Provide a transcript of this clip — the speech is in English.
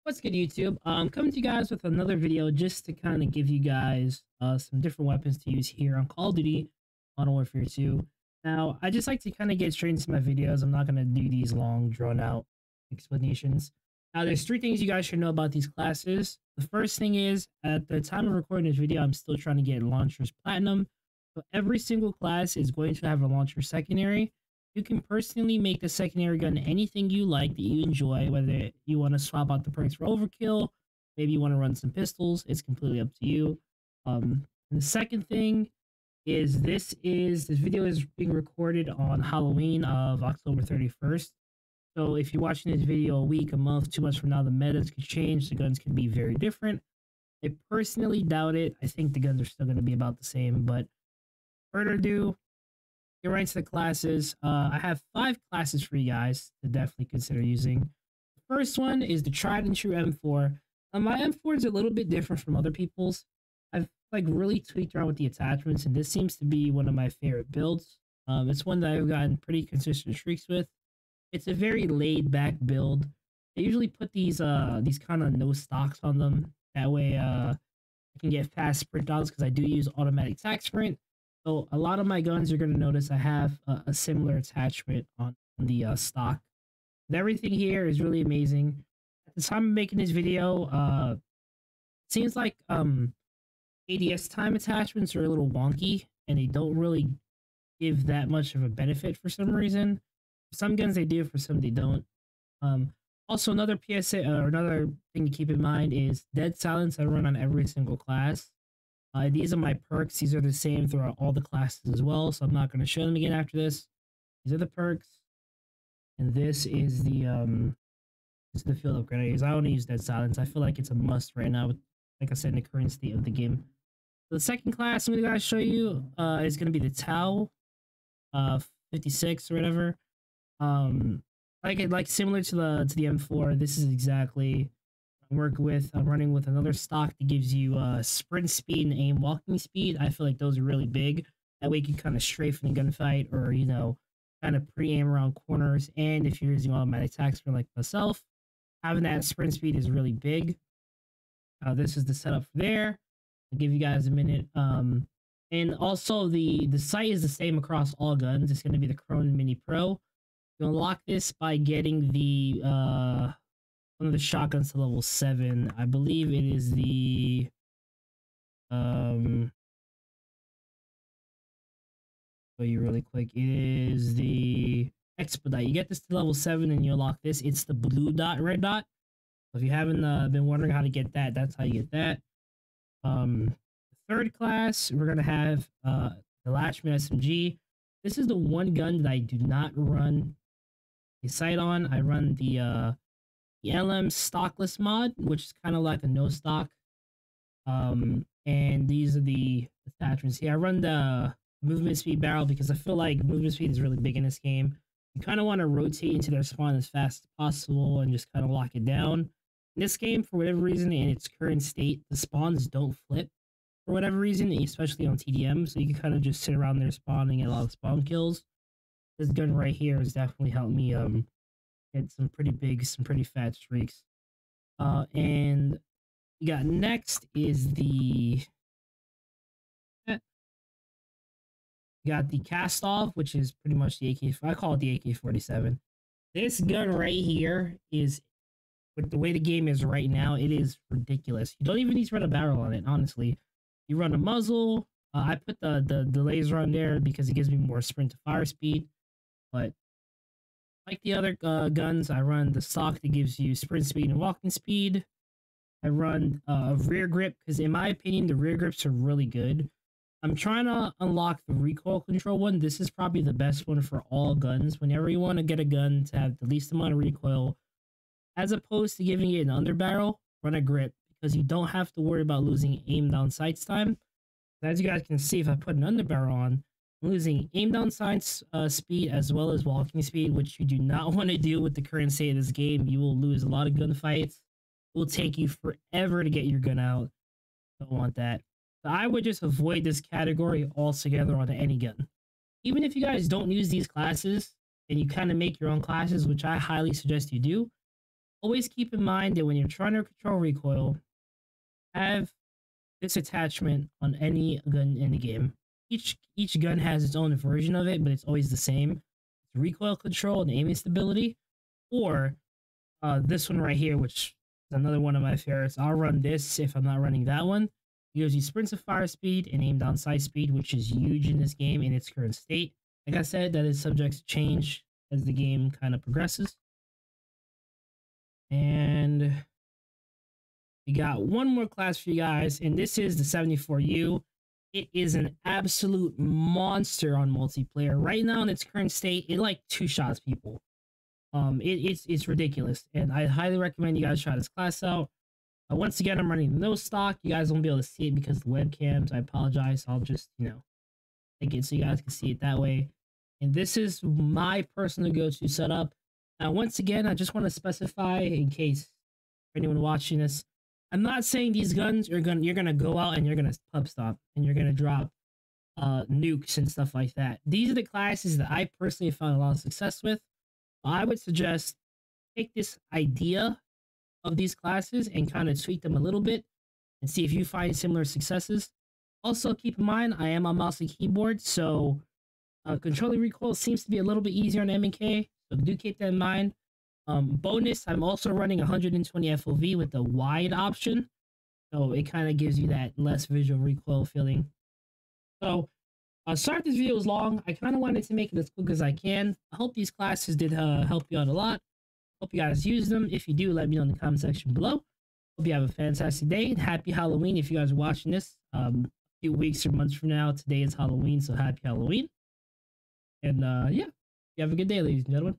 What's good, YouTube? Coming to you guys with another video just to kind of give you guys some different weapons to use here on Call of Duty Modern Warfare 2. Now, I just like to kind of get straight into my videos. I'm not going to do these long, drawn-out explanations. Now, there's three things you guys should know about these classes. The first thing is, at the time of recording this video, I'm still trying to get Launchers Platinum. So every single class is going to have a Launcher Secondary. You can personally make the secondary gun anything you like that you enjoy, whether you want to swap out the perks for overkill, maybe you want to run some pistols, it's completely up to you. And the second thing is this video is being recorded on Halloween of October 31st. So if you're watching this video a week, a month, 2 months from now, the metas could change, the guns could be very different. I personally doubt it. I think the guns are still going to be about the same, but further ado, get right into the classes. I have 5 classes for you guys to definitely consider using. The first one is the tried and true M4. My M4 is a little bit different from other people's. I've really tweaked around with the attachments, and this seems to be one of my favorite builds. It's one that I've gotten pretty consistent streaks with. It's a very laid back build. I usually put these kind of no stocks on them. That way I can get fast sprint downs because I do use automatic tac sprint. So a lot of my guns, you're going to notice I have a similar attachment on the stock. And everything here is really amazing. At the time of making this video, it seems like ADS time attachments are a little wonky and they don't really give that much of a benefit for some reason. For some guns they do, for some they don't. Also, another PSA or another thing to keep in mind is dead silence I run on every single class. These are my perks. These are the same throughout all the classes as well, so I'm not going to show them again after this. These are the perks, and this is the field of grenades. I only use dead silence. I feel like it's a must right now, like I said, in the current state of the game. So the second class I'm going to show you is going to be the Tau 56 or whatever. Like similar to the M4. This is exactly I'm running with another stock that gives you sprint speed and aim walking speed. I feel like those are really big. That way you can kind of strafe in a gunfight or, you know, kind of pre-aim around corners. And if you're using automatic tac sprint like myself, having that sprint speed is really big. This is the setup for there. I'll give you guys a minute. And also the sight is the same across all guns. It's going to be the Cronin Mini Pro. You unlock this by getting the one of the shotguns to level 7. I believe it is the show you really quick. It is the Expedite. You get this to level 7 and you unlock this. It's the blue dot, red dot. So if you haven't been wondering how to get that, that's how you get that. The third class, we're gonna have the Latchman SMG. This is the one gun that I do not run a sight on. I run the LM stockless mod, which is kind of like a no stock. And these are the attachments here. I run the movement speed barrel because I feel like movement speed is really big in this game. You kind of want to rotate into their spawn as fast as possible and just kind of lock it down. In this game, for whatever reason, in its current state, the spawns don't flip for whatever reason, especially on TDM. So you can kind of just sit around there spawning and a lot of spawn kills. This gun right here has definitely helped me get some pretty fat streaks. And you got next is the cast off, which is pretty much the AK. I call it the AK-47. This gun right here is, with the way the game is right now, it is ridiculous. You don't even need to run a barrel on it, honestly. You run a muzzle. I put the laser on there because it gives me more sprint to fire speed. But like the other guns, I run the stock that gives you sprint speed and walking speed. I run a rear grip because, in my opinion, the rear grips are really good. I'm trying to unlock the recoil control one. This is probably the best one for all guns. Whenever you want to get a gun to have the least amount of recoil, as opposed to giving it an underbarrel, run a grip because you don't have to worry about losing aim down sights time. As you guys can see, if I put an underbarrel on, I'm losing aim down sights speed as well as walking speed, which you do not want to do with the current state of this game. You will lose a lot of gunfights. It will take you forever to get your gun out. Don't want that. So I would just avoid this category altogether on any gun. Even if you guys don't use these classes and you kind of make your own classes, which I highly suggest you do, always keep in mind that when you're trying to control recoil, have this attachment on any gun in the game. Each gun has its own version of it, but it's always the same. It's recoil control and aiming stability, or this one right here, which is another one of my favorites. I'll run this if I'm not running that one. It gives you sprints of fire speed and aim down sight speed, which is huge in this game in its current state. Like I said, that is subject to change as the game kind of progresses. And we got one more class for you guys, and this is the 74U. It is an absolute monster on multiplayer. Right now in its current state, it like two-shots people. It's ridiculous, and I highly recommend you guys try this class out. Once again, I'm running no stock. You guys won't be able to see it because of the webcams. I apologize. I'll just, take it so you guys can see it that way. And this is my personal go-to setup. Now, once again, I just want to specify in case anyone watching this, I'm not saying these guns you're gonna go out and you're gonna pub stop and you're gonna drop nukes and stuff like that. These are the classes that I personally found a lot of success with. I would suggest take this idea of these classes and kind of tweak them a little bit and see if you find similar successes. Also, keep in mind, I am on mouse and keyboard, so controlling recoil seems to be a little bit easier on M&K, so do keep that in mind. Bonus, I'm also running 120 FOV with the wide option, so it kind of gives you that less visual recoil feeling. So, sorry if this video was long. I kind of wanted to make it as quick as I can. I hope these classes did help you out a lot. Hope you guys use them. If you do, let me know in the comment section below. Hope you have a fantastic day, and happy Halloween if you guys are watching this. A few weeks or months from now, today is Halloween, so happy Halloween. And yeah, you have a good day, ladies and gentlemen.